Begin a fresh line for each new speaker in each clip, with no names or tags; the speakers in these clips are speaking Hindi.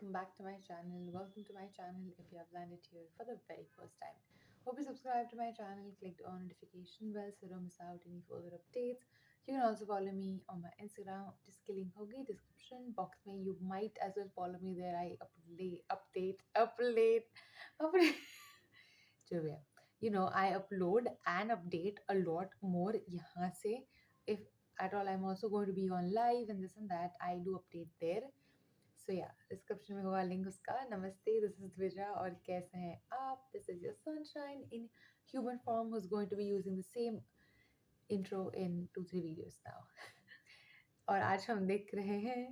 welcome back to my channel. Welcome to my channel if you have landed here for the very first time. Hope you subscribed to my channel, clicked on notification bell so don't miss out any further updates. You can also follow me on my Instagram, जिसकी link होगी description box में. You might as well follow me there. I update. जो भी है. I upload and update a lot more यहाँ से. If at all I'm also going to be on live and this and that, I do update there. So yeah, description में होगा link उसका. Namaste, this is Dvija और कैसे हैं आप? This is your sunshine in human form who's going to be using the same intro in 2-3 videos now. और आज हम देख रहे हैं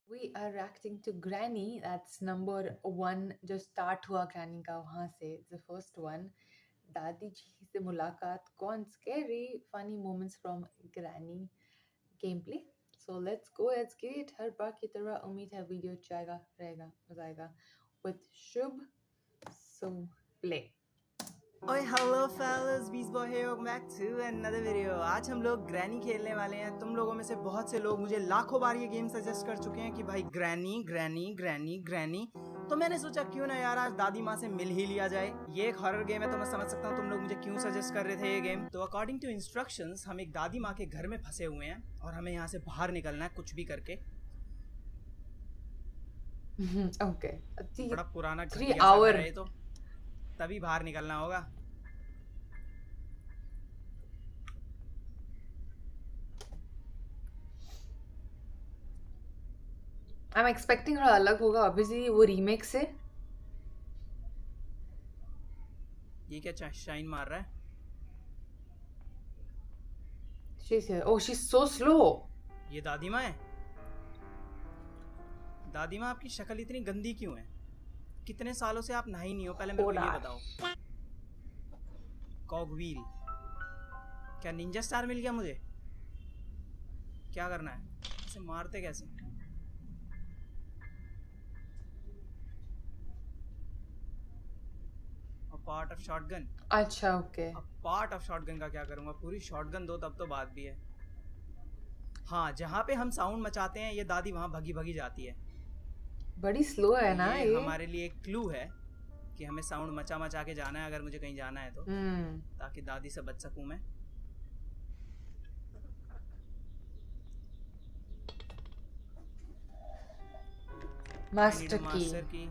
We are reacting to Granny. That's number 1. जो start हुआ Granny का वहाँ से, the first one. दादी जी से मुलाकात कौन, scary funny moments from Granny gameplay. So let's go, let's get it. हर बार की तरह उम्मीद है वीडियो अच्छा रहेगा, मजा आएगा. With Shubh, so play.
ओए hello fellas, Beast Boy here, welcome back to another video. आज हम लोग ग्रैनी खेलने वाले हैं. तुम लोगों में से बहुत से लोग मुझे लाखों बार ये गेम सजेस्ट कर चुके हैं कि भाई ग्रैनी ग्रैनी ग्रैनी ग्रैनी. तो मैंने सोचा क्यों ना यार आज दादी माँ से मिल ही लिया जाए. ये एक हॉरर गेम है तो मैं समझ सकता हूँ तुम लोग मुझे क्यों सजेस्ट कर रहे थे ये गेम. तो अकॉर्डिंग टू इंस्ट्रक्शंस हम एक दादी माँ के घर में फंसे हुए हैं और हमें यहाँ से बाहर निकलना है कुछ भी करके.
Okay.
बड़ा पुराना
3 hour
है तो तभी बाहर निकलना होगा.
I'm expecting थोड़ा अलग होगा obviously वो रीमेक से.
ये क्या शाइन मार रहा है.
She's here. Oh, she's so slow.
ये दादी माँ है. दादी माँ आपकी शक्ल इतनी गंदी क्यों है? कितने सालों से आप नहाई नहीं हो, पहले मेरे को ये बताओ. कॉगव्हील, क्या निंजा स्टार मिल गया मुझे? क्या करना है? इसे मारते कैसे? Part of shotgun.
अच्छा ओके.
पार्ट ऑफ शॉटगन का क्या करूंगा? पूरी शॉटगन दो तब तो बात भी है. हाँ, जहाँ पे हम साउंड मचाते हैं ये दादी वहाँ भगी भगी जाती है.
बड़ी स्लो है ना ये.
हमारे लिए एक क्लू है कि हमें साउंड मचा मचा के जाना है अगर मुझे कहीं जाना है तो, ताकि दादी से बच सकूं मैं.
मास्टर की.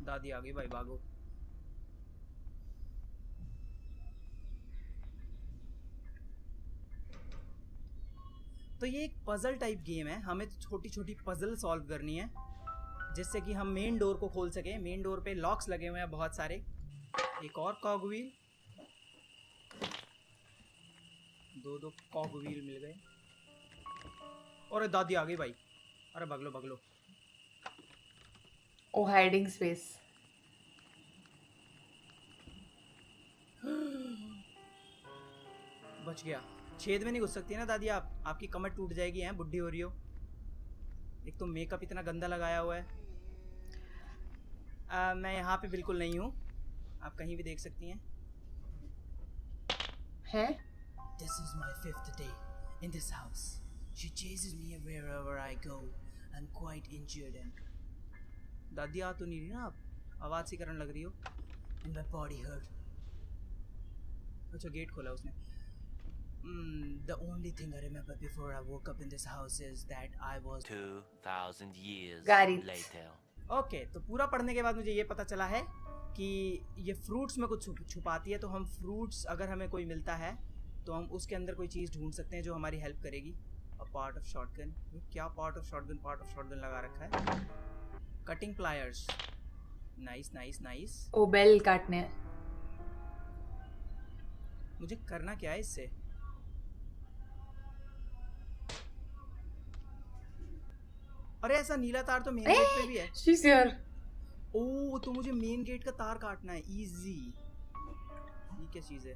दादी आ गई भाई, भागो. तो ये एक पजल टाइप गेम है. हमें तो छोटी छोटी पजल सॉल्व करनी है जिससे कि हम मेन डोर को खोल सके. मेन डोर पे लॉक्स लगे हुए हैं बहुत सारे. एक और कॉगव्हील, दो कॉगव्हील मिल गए. और दादी आ गई भाई. अरे भगलो भगलो.
ओ हाइडिंग स्पेस.
बच गया. छेद में नहीं घुस सकती ना दादी आप. आपकी कमर टूट जाएगी. हैं, बुढ़ी हो रही हो. एक तो मेकअप इतना गंदा लगाया हुआ है. मैं यहाँ पे बिल्कुल नहीं हूँ. आप कहीं भी देख सकती हैं.
हैं?
This is my 5th day in this house. She chases me wherever I go. I'm quite injured and. दादी आ तो नहीं रही ना आप. आवाज़ सी करने लग रही हो. And my body hurt. अच्छा गेट खोला उसने. The only thing I remember before I woke up in this house is that I was
2000 years later.
Okay, तो पूरा पढ़ने के बाद मुझे ये पता चला है कि ये फ्रूट्स में कुछ छुपाती है. तो हम फ्रूट्स अगर हमें कोई मिलता है तो हम उसके अंदर कोई चीज़ ढूंढ सकते हैं जो हमारी हेल्प करेगी. Part of shotgun. क्या पार्ट ऑफ शॉटगन लगा रखा है. Cutting pliers. Nice nice nice.
ओ बेल काटने.
मुझे करना क्या है इससे? अरे ऐसा नीला तार तो मेन गेट पे भी है.
She's here.
ओह, तो मुझे मेन गेट का तार काटना है. इजी. ये क्या चीज़ है?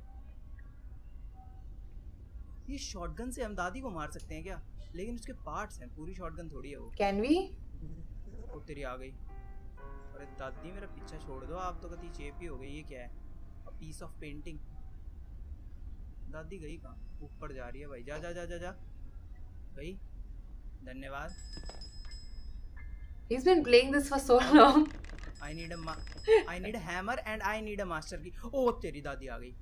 ये शॉटगन से हम दादी को मार सकते हैं क्या? लेकिन उसके पार्ट्स हैं, पूरी शॉटगन थोड़ी है वो.
Can we?
वो तेरी आ गई. अरे दादी मेरा पीछा छोड़ दो. आप तो कभी चेपी हो गई. ये क्या है? A piece of painting. दादी गई कहाँ? ऊपर जा रही है भाई. जा जा जा जा जा. गई. धन्यवाद.
He's been playing this for so long.
I need a hammer and I need a master key. ओ तेरी दादी आ गई।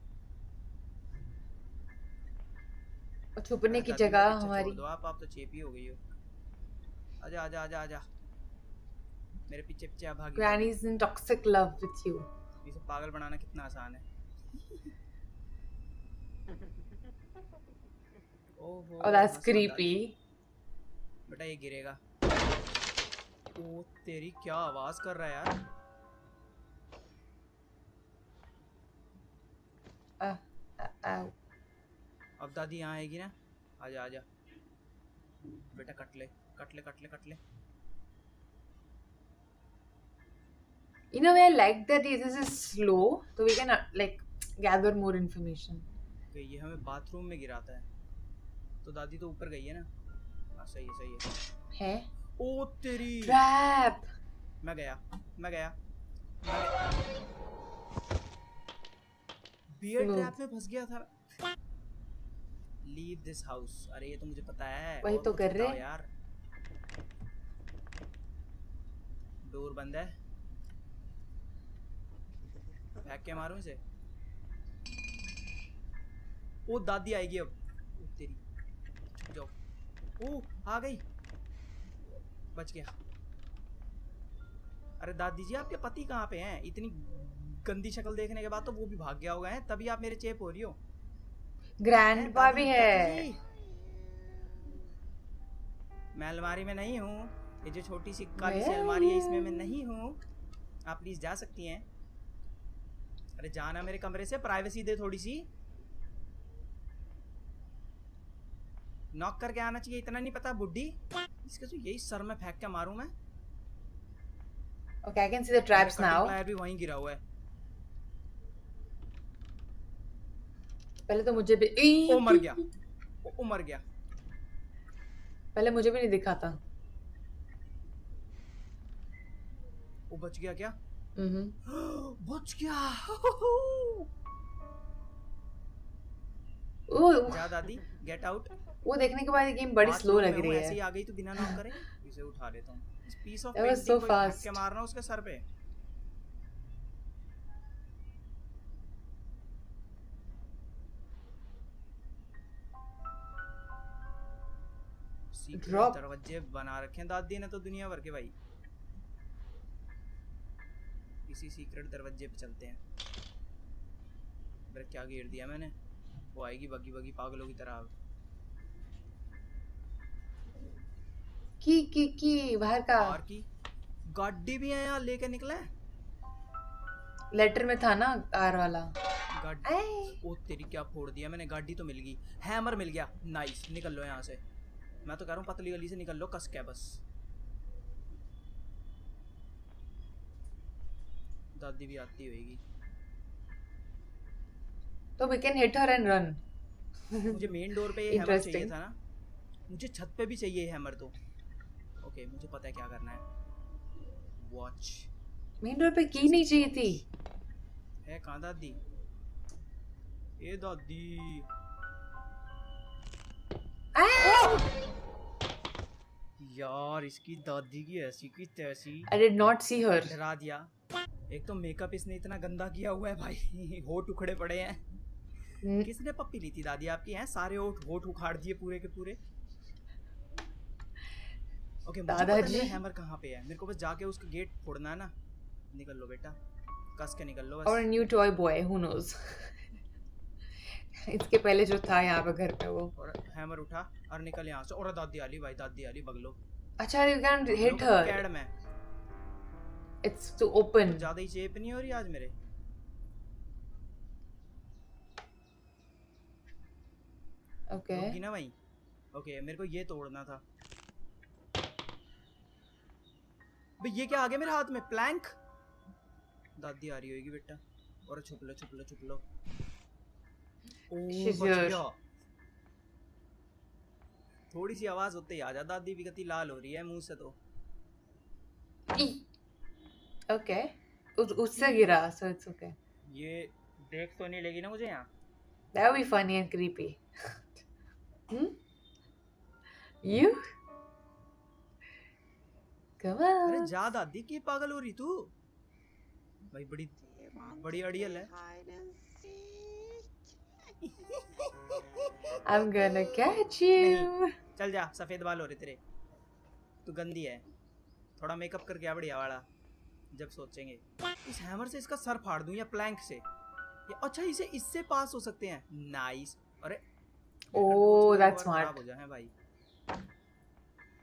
और छुपने की
दादी मेरे
जगह
पीछे छोड़
हमारी।
दो आप तो चेपी हो गई हो। आजा आजा आजा आजा, मेरे पीछे पीछे आप भागी।
Granny's in toxic love with you.
इसे पागल बनाना कितना आसान है। ओहो
Oh, that's
हंस मत
creepy.
दादी। बेटा ये गिरेगा। ओ तेरी क्या आवाज कर रहा है यार।
Ow.
अब दादी यहाँ आएगी ना, आजा आजा बेटा, कट ले कट ले कट ले कट ले।
You know, I like that this is slow, so we can like gather more information.
Okay, ये हमें बाथरूम में गिराता है, तो दादी तो ऊपर गई है ना। हाँ सही है सही है।
है?
ओ तेरी
Trap.
मैं गया बियर ट्रैप में फंस गया था। Leave this house. अरे ये तो मुझे पता है।
वही तो कर रहे
यार, डोर बंद है, फेंक के मारूं इसे। ओ दादी आएगी अब। ओ तेरी, छुप जाओ। ओ आ गई, बच गया। अरे दादी जी आपके पति कहाँ पे हैं? इतनी गंदी शक्ल देखने के बाद तो वो भी भाग गया होगा, है तभी आप मेरे चेप हो रही हो।
ग्रैंडपा भी है।
मैं अलमारी में नहीं हूँ, ये जो छोटी सी काली सी अलमारी है इसमें मैं नहीं हूँ। आप प्लीज जा सकती हैं। अरे जाना मेरे कमरे से, प्राइवेसी दे थोड़ी सी। नॉक करके आना चाहिए, इतना नहीं पता बुड्ढी। इसका तो यही सर में फेंक के मारूं मैं।
Okay, I can see the traps now.
Plier भी वहीं गिरा हुआ है।
पहले तो मुझे भी
ओ मर गया, ओ मर गया।
पहले मुझे भी नहीं दिखा था।
वो बच गया क्या? बच गया।
ओह,
जा दादी, गेट आउट।
वो देखने के बाद ये गेम बड़ी स्लो लग रही है।
ऐसे ही आ गई तो बिना नॉक करे इसे उठा लेता हूँ। इस piece of
That was so
painting को
fast.
फेंक के मारना उसके सर पे। सीक्रेट दरवाजे बना रखे हैं दादी ने तो दुनिया भर के भाई। इसी सीक्रेट दरवाजे पे चलते हैं। मेरे क्या घेर दिया मैंने, वो आएगी बगी बगी पागलों की तरह।
की बाहर का
और की गाड़ी भी है यहाँ, लेके निकला है।
लेटर में था ना कार वाला
गाड़ी। ओ तेरी क्या फोड़ दिया मैंने, गाड़ी तो मिल गई, हैमर मिल गया। नाइस, निकल लो यहाँ से। मैं तो कह रहा हूँ पतली गली से निकल लो कस के बस। दादी भी आती होगी
तो we can hit her and run.
मुझे मेन डोर पे ये हैमर चाहिए था ना, मुझे छत पे भी चाहिए हैमर तो। ओके मुझे पता है क्या करना है। वॉच।
मेन डोर पे की नहीं चाहिए थी।
है कहाँ दादी? ए दादी, यार इसकी दादी की ऐसी की तैसी।
I did not see her.
डरा दिया। एक तो मेकअप इसने इतना गंदा किया हुआ है भाई, होठ उखड़े पड़े हैं। किसने पप्पी ली थी दादी आपकी? हैं सारे होठ उखाड़ दिए पूरे के पूरे। ओके मुझे पता है हैमर कहाँ पे है, मेरे को बस जाके उसका गेट फोड़ना है ना। निकल लो बेटा, कस के निकल लो बस।
और new toy boy, who knows? इसके पहले जो था यहाँ पे घर पे वो।
और हैमर उठा और निकल यहाँ से। और दादी आली भाई, दादी आली बगलो।
अच्छा you can't hit her.
CAD में
It's too open.
ज्यादा ही चेप नहीं हो रही आज मेरे।
Okay.
होगी ना भाई। ओके मेरे को ये तोड़ना था भाई। ये क्या आ गया मेरे हाथ में? प्लैंक। दादी आ रही होगी बेटा। और छुप लो छुप लो छुप लो। ओ बच गया। थोड़ी सी आवाज होते ही आ जा। दादी भी गति लाल हो रही है मुंह से तो।
Okay. उससे गिरा, so it's okay.
ये देख तो नहीं लेगी ना मुझे यहाँ?
That would be funny and creepy. You? Come
अरे
on.
जा दादी, की पागल हो रही तू भाई? बड़ी बड़ी अड़ियल है।
I'm gonna catch
नहीं,
you.
चल जा, सफेद बाल हो रहे तेरे, तू गंदी है। थोड़ा मेकअप कर गया बढ़िया वाला, जब सोचेंगे। इस हैमर से इसका सर फाड़ दूं या प्लैंक से? या अच्छा, इसे इससे पास हो सकते हैं। नाइस। अरे
Oh, that's
खराब
smart.
हो जाए भाई।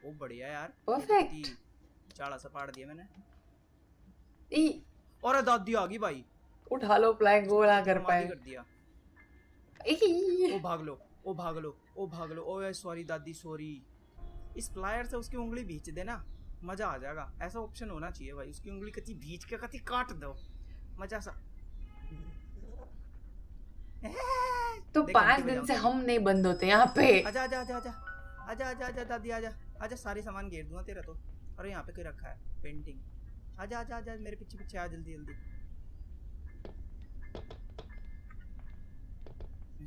ओ बढ़िया यार।
Perfect.
चाड़ा सा फाड़ दिया मैंने।
ई,
और दादी आ गई भाई।
उठा लो प्लैंक, वो ना कर
माती
पाए।
कर दिया।
ई,
ओ भाग लो, ओ भाग लो, ओ भाग लो। ओ सॉरी दादी, सॉरी। इस प्लायर से उसकी उंगली भींच देना, मजा आ जाएगा। ऐसा ऑप्शन होना चाहिए भाई, उसकी उंगली कच्ची भींच के कच्ची काट दो, मजा सा।
तो
देख,
5
घंटी
दिन
बजाऊं
से
तेरी।
हम नहीं बंद होते यहाँ पे।
आजा आजा आजा आजा आजा आजा आजा दादी आजा आजा, सारे सामान घेर दूंगा तेरा तो। अरे यहाँ पे कोई रखा है पेंटिंग। आजा आजा आजा, मेरे पीछे पीछे आ, जल्दी जल्दी।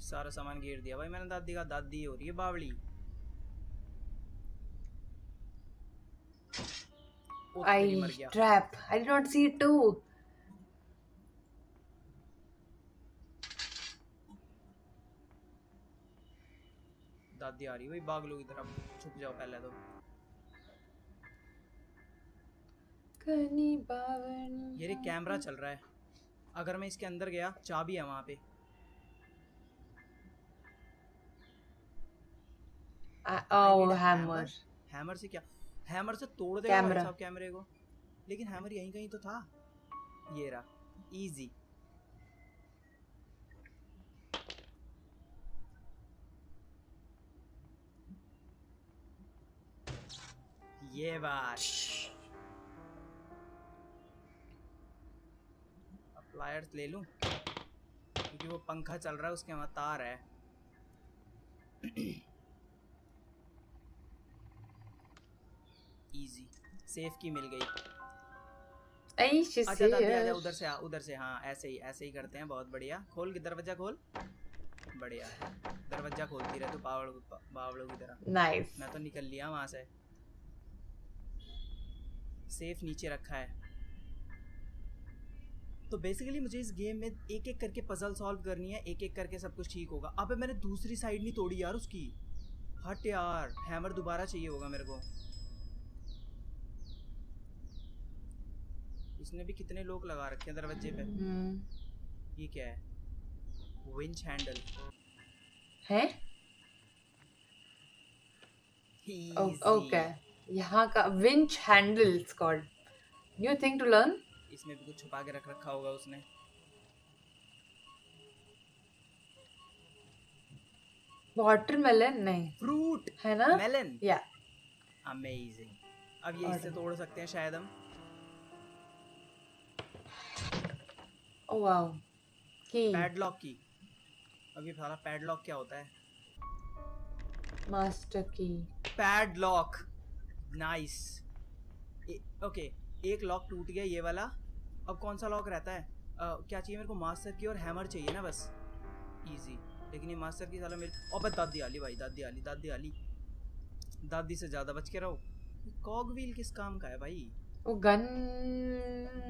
सारा सामान घेर दिया भाई मैंने दादी का। दादी हो रही है बावली। ओ तेरी, मर गया।
Trap. I did not see it too.
दादी आ रही है भाई, भाग लो इधर, अब छुप जाओ पहले तो।
कनी बावनी।
ये कैमरा चल रहा है, अगर मैं इसके अंदर गया, चाबी है वहां पे।
Oh, hammer.
हैमर से क्या? हैमर से तोड़ देगा भाई
कैमरा।
साहब कैमरे को। लेकिन हैमर यहीं कहीं तो था। ये रहा, इजी। ये बात। प्लायर्स ले लूं, क्योंकि वो पंखा चल रहा है, उसके वहां तार है। इजी। सेफ की मिल गई। अच्छा दादी आजा, उधर से आ, उधर से। हाँ ऐसे ही करते हैं। बहुत बढ़िया। खोल के दरवाजा खोल। बढ़िया, दरवाजा खोलती रहे तू बावड़ों की तरह।
Nice.
मैं तो निकल लिया वहां से। सेफ नीचे रखा है। तो बेसिकली मुझे इस गेम में एक एक करके पजल सॉल्व करनी है, एक एक करके सब कुछ ठीक होगा। अबे मैंने दूसरी साइड नहीं तोड़ी यार उसकी। हट यार, हैमर दोबारा चाहिए होगा मेरे को। इसने भी कितने लोग लगा रखे हैं दरवाजे पे। ये क्या है? विंच हैंडल
है? Okay. यहाँ का winch handle is called. New thing to learn.
इसमें भी कुछ छुपा के रख रखा होगा उसने।
Watermelon नहीं
फ्रूट
है ना?
मेलन।
Yeah.
अमेजिंग। अब ये इससे तोड़ सकते हैं शायद हम।
Oh wow. Key.
पैडलॉक की। अभी सारा पैडलॉक क्या होता है?
Master key.
Padlock. Nice. Okay, एक लॉक टूट गया, ये वाला। अब कौन सा लॉक रहता है? क्या चाहिए मेरे को? मास्टर की और हैमर चाहिए ना बस। इजी। लेकिन ये मास्टर की साला मेरे। और दादी आली भाई, दादी आली, दादी आली। दादी से ज्यादा बच के रहो। कॉग व्हील किस काम का है भाई?
वो गन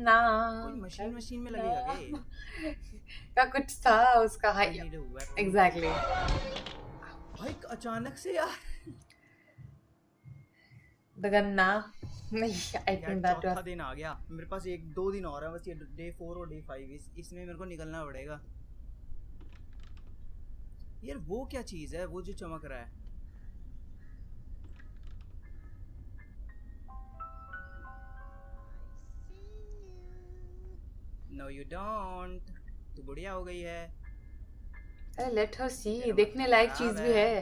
ना
कोई मशीन में लगेगा क्या?
का कुछ था उसका। हाँ एग्जैक्टली।
भाई अचानक से यार।
द गन ना नहीं, आई थिंक दैट
चौथा दिन आ गया मेरे पास। 1-2 दिन और है बस, ये डे 4 और डे 5। इसमें मेरे को निकलना पड़ेगा। यार वो क्या चीज है वो जो चमक रहा है? No you don't. तू बुढ़िया हो गई है।
अरे लेट हर सी, देखने लायक चीज भी है।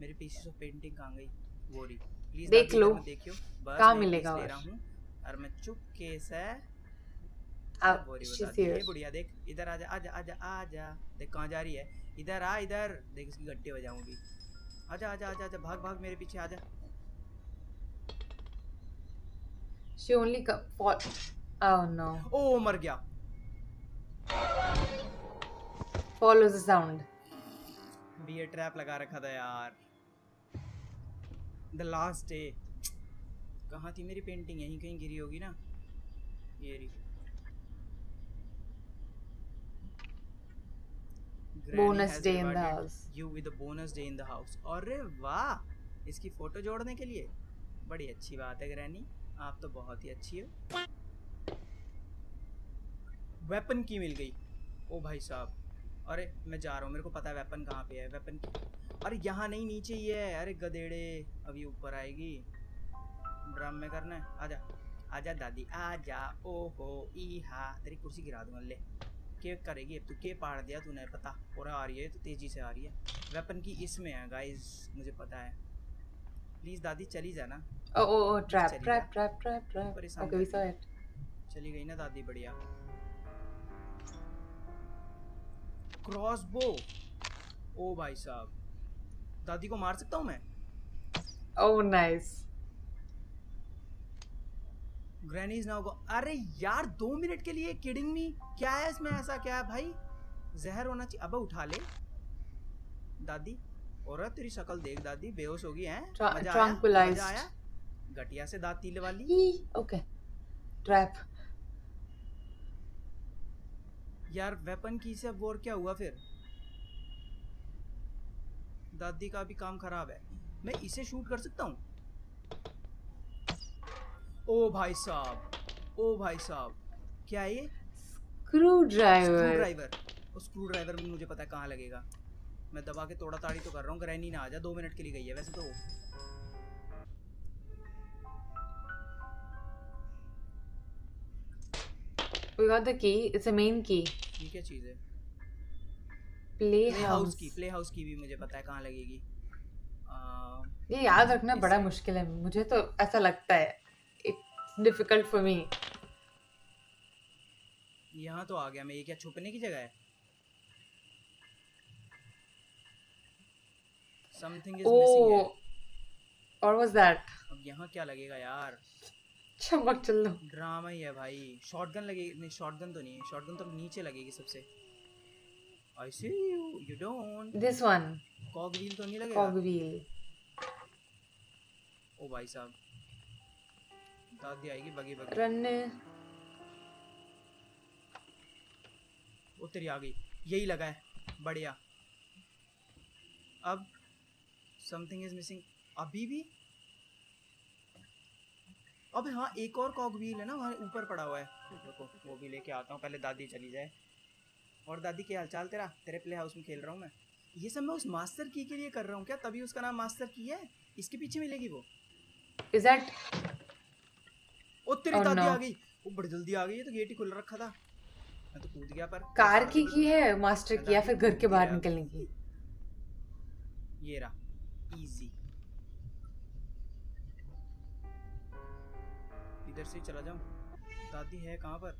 मेरी पीसेस ऑफ पेंटिंग कहाँ गई? वो रही। प्लीज
देख लो,
देखियो बस।
कहाँ मिलेगा?
ले रहा हूँ और मैं चुपके से।
अब
ये बुढ़िया देख, इधर आजा आजा आजा आजा। देख कहाँ जा रही है। इधर आ, इधर देख, इसकी गट्टे बजाऊंगी। आजा आजा आजा आजा, भाग भाग मेरे पीछे आजा।
She only for oh no.
ओ मर गया।
Follows the sound.
भी ये ट्रैप लगा रखा था यार। The last day. कहाँ थी मेरी पेंटिंग? यहीं कहीं गिरी होगी ना, ये रही।
Bonus day in the house.
You with a bonus day in the house. अरे वाह, इसकी फोटो जोड़ने के लिए बड़ी अच्छी बात है ग्रैनी, आप तो बहुत ही अच्छी हो। वेपन की मिल गई। ओ भाई साहब, अरे मैं जा रहा हूँ, मेरे को पता है वेपन कहाँ पे है। वेपन की, अरे यहाँ नहीं, नीचे ही है। अरे गधेड़े, अभी ऊपर आएगी। ड्रम में करना है। आजा आजा दादी आजा। ओहो ईहा, तेरी कुर्सी गिरा दूंगा। ले, के करेगी अब तू? के पाड़ दिया तूने, पता। और आ रही है तो तेजी से आ रही है। वेपन की इसमें है गाइस, मुझे पता है। प्लीज दादी चली जाना।
Oh, trap.
परेशान
Okay, we
कर
saw
दी।
it.
चली गई ना दादी, बढ़िया। क्रॉसबो, ओ भाई साहब, दादी को मार सकता हूँ मैं?
Oh, nice.
ग्रैनीज नाउ को। अरे यार 2 मिनट के लिए, किडिंग मी? क्या है इसमें ऐसा? क्या है भाई? जहर होना चाहिए। अब उठा ले दादी। और तेरी शक्ल देख दादी, बेहोश होगी है।
Tranquilized.
मजा आया? गटिया से दांत तीले वाली।
Okay. Trap.
यार वेपन की से अब और क्या हुआ फिर? दादी का भी काम खराब है। मैं इसे शूट कर सकता हूँ? ओ भाई साहब, ओ भाई साहब, क्या है ये?
Screwdriver.
स्क्रू ड्राइवर भी मुझे पता है कहाँ लगेगा। मैं दबा के तोड़ा ताड़ी तो कर रहा हूँ। ग्रैनी ना आ जा, 2 मिनट के लिए गई है वैसे तो।
We got the key. It's a main key.
ये क्या चीज़ है?
Playhouse.
प्ले हाउस की भी मुझे पता है कहाँ लगेगी।
ये याद रखना बड़ा मुश्किल है, मुझे तो ऐसा लगता है। It's difficult for me.
यहाँ तो आ गया मैं। ये क्या छुपने की जगह है? Something is missing है।
What was that?
अब यहाँ क्या लगेगा यार?
चमक चलो।
ड्रामा ही है भाई। शॉटगन लगेगी? नहीं, शॉटगन तो नहीं है। शॉटगन तो नीचे लगेगी सबसे। I see you, you don't।
This one.
कॉग wheel तो नहीं लगेगा?
Cogwheel.
ओ भाई साहब, दादी आएगी बगी बगी।
रन।
वो तेरी आ गई, यही लगा है, बढ़िया। अब समथिंग इज मिसिंग अभी भी। अबे हाँ, एक और कॉग व्हील है ना वहाँ ऊपर पड़ा हुआ है। देखो वो भी लेके आता हूँ, पहले दादी चली जाए। और दादी क्या हालचाल तेरा? तेरे प्ले हाउस में खेल रहा हूँ मैं। ये सब मैं उस मास्टर की के लिए कर रहा हूँ क्या? तभी उसका नाम मास्टर की है। इसके पीछे मिलेगी वो।
Is that?
ओ तेरी
Oh,
दादी
no.
आ गई। वो बड़ी जल्दी आ गई है, तो गेट ही खुला रखा था। मैं तो कूद गया। पर
कार की है, मास्टर की, या फिर घर के बाहर निकलने की?
ये रहा, इजी। इधर से चला जाऊं। दादी है कहाँ पर?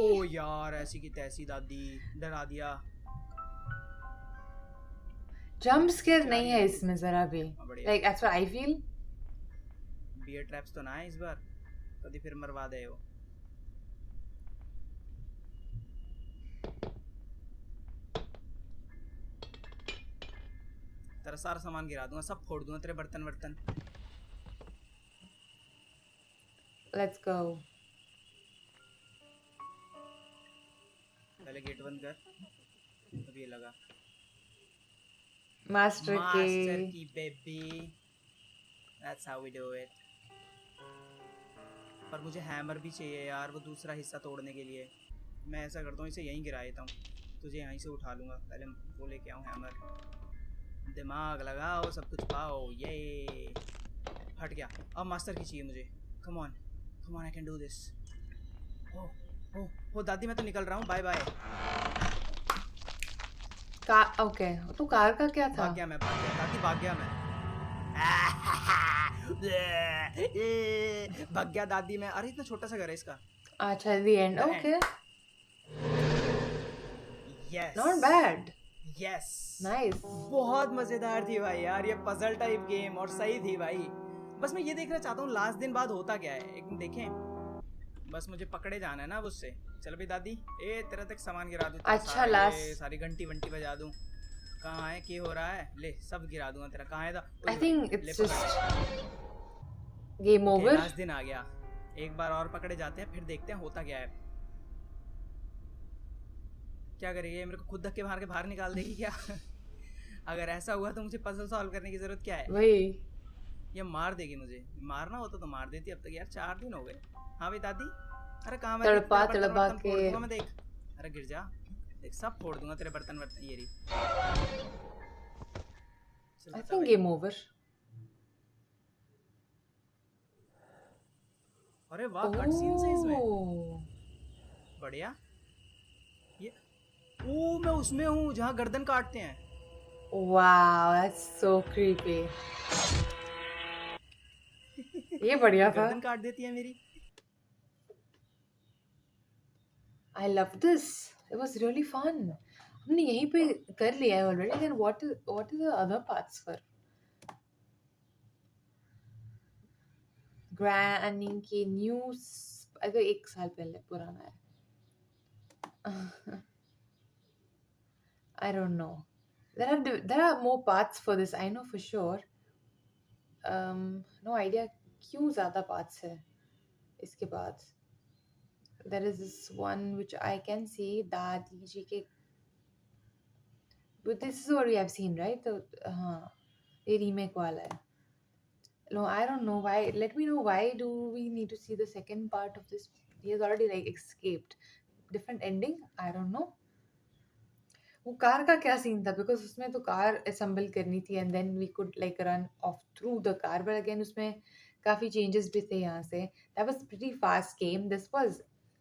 ओ यार, ऐसी की तैसी दादी, डरा दिया।
जंप स्केयर नहीं है इसमें जरा भी।
बढ़िया।
Like that's what I feel.
Bear traps तो ना है इस बार, कभी फिर मरवा दे वो। तेरा सारा सामान गिरा दूंगा, सब फोड़ दूंगा, तेरे बर्तन वर्तन।
Let's go.
पहले गेट बंद कर। अब ये लगा
मास्टर
की baby. That's how we do it. पर मुझे हैमर भी चाहिए यार, वो दूसरा हिस्सा तोड़ने के लिए। मैं ऐसा करता हूँ, इसे यहीं गिरा देता हूँ, तुझे यहीं से उठा लूँगा। पहले वो लेके आऊँ हैमर। दिमाग लगाओ, सब कुछ पाओ। ये हट गया। अब मास्टर की चाहिए मुझे। Come on I can do this. ओ दादी मैं तो निकल रहा हूँ, बाय बाय।
ओके, तो कार का क्या था?
भाग गया दादी, भाग गया मैं। भाग गया दादी मैं। अरे इतना छोटा सा घर है इसका।
अच्छा, the end. Okay.
Yes.
Not bad.
Yes.
Nice.
बहुत मजेदार थी भाई यार ये पजल टाइप गेम, और सही थी भाई। बस मैं ये देखना चाहता हूँ लास्ट दिन बाद होता क्या है, एक दिन देखें। बस मुझे पकड़े जाना है ना उससे। चल भाई दादी, तेरा तक सामान गिरा दूँ।
अच्छा, लास्ट
सारी घंटी वंटी बजा दूँ। कहाँ है, क्या हो रहा है? ले सब गिरा दूंगा तेरा। कहाँ है?
I think it's just game
okay
over.
Last दिन आ गया, एक बार और पकड़े जाते हैं, फिर देखते हैं होता क्या है। क्या करेगी मेरे को खुद धक्के मार के बाहर निकाल देगी क्या? अगर ऐसा हुआ तो मुझे पजल सॉल्व करने की जरूरत क्या है?
वही।
ये मार देगी मुझे, मारना होता तो मार देती अब तक यार, 4 दिन हो गए। हाँ भाई दादी, अरे कहाँ मर गई थी?
तड़पा
तेरा बर्तन
तड़पा
वर्तन
के।
फोड़ दूंगा मैं, देख। अरे गिर जा, देख सब फोड़ दूंगा तेरे बर्तन वर्तन, ये रही। चल
आई
बता
थिंक
भाई।
Game over.
अरे वाह कट सीन्स है इसमें,
ओह
बढ़िया। ये ओ मैं उसमें हूँ जहाँ गर्दन काटते हैं।
Wow, that's so creepy. ये बढ़िया था।
गर्दन काट देती है मेरी।
I love this, it was really fun. हमने यहीं पे कर लिया है already, then what is the other parts for? Granny की न्यूज़ अगर 1 साल पहले पुराना है। I don't know. There are more parts for this. I know for sure. No idea क्यों ज़्यादा parts है इसके बाद. There is this one which I can see that GK. But this is what we have seen, right? तो हाँ, ये remake वाला है. No, I don't know why. Let me know why do we need to see the second part of this? He has already like escaped. Different ending? I don't know. वो कार का क्या सीन था? बिकॉज उसमें तो कार असेंबल करनी थी and then we could like run off through the car, but again उसमें काफ़ी चेंजेस भी थे यहाँ से. That was pretty fast game. This was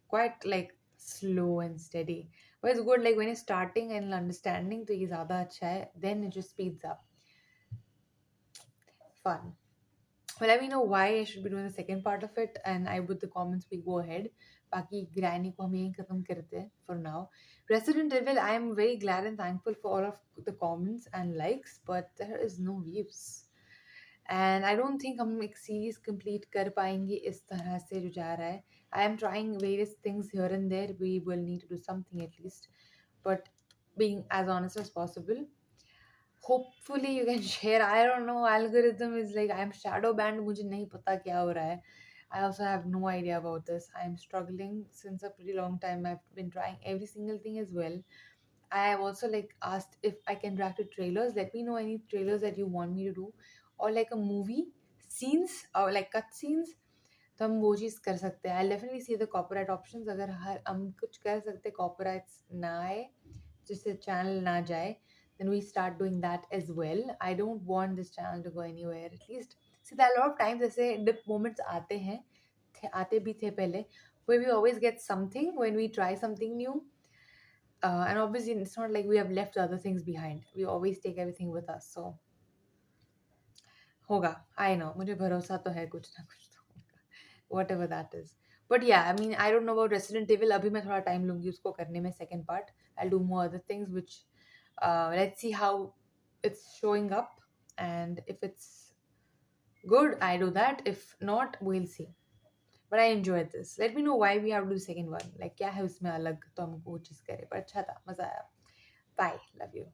quite like slow and steady, but it's good. Like when you starting and understanding तो ये ज़्यादा अच्छा है, then it just speeds up. Fun. Well, let me know why I should be doing the second part of it, and I with the comments we go ahead. बाकी ग्रैनी को हम यहीं खत्म करते हैं for now. Resident Evil, I am very glad and thankful for all of the comments and likes, but there is no views. And I don't think हम एक series complete कर पाएंगे इस तरह से जो जा रहा है. I am trying various things here and there. We will need to do something at least, but being as honest as possible. Hopefully you can share. I don't know, algorithm is like I'm shadow banned, मुझे नहीं पता क्या हो रहा है. I also have no idea about this. I'm struggling since a pretty long time. I've been trying every single thing as well. I have also like asked if I can react to trailers. Let me know any trailers that you want me to do, or like a movie scenes or like cut scenes. तो हम वो चीज़ कर सकते हैं. I'll definitely see the copyright options. अगर हर हम कुछ कर सकते copyrights ना आए, जिससे चैनल ना जाए, then we start doing that as well. I don't want this channel to go anywhere. At least see that a lot of times ऐसे dip moments आते हैं, आते भी थे पहले, where we always get something when we try something new. And obviously it's not like we have left other things behind. We always take everything with us. So होगा. I know. मुझे भरोसा तो है कुछ ना कुछ तो होगा. Whatever that is. But yeah, I mean, I don't know about Resident Evil. अभी मैं थोड़ा time लूँगी उसको करने में second part. I'll do more other things which let's see how it's showing up, and if it's good I do that, if not we'll see. But I enjoyed this. Let me know why we have to do the second one. Like क्या है उसमें अलग तो हम वो चीज़ करें. पर अच्छा था, मज़ा आया. Bye. Love you.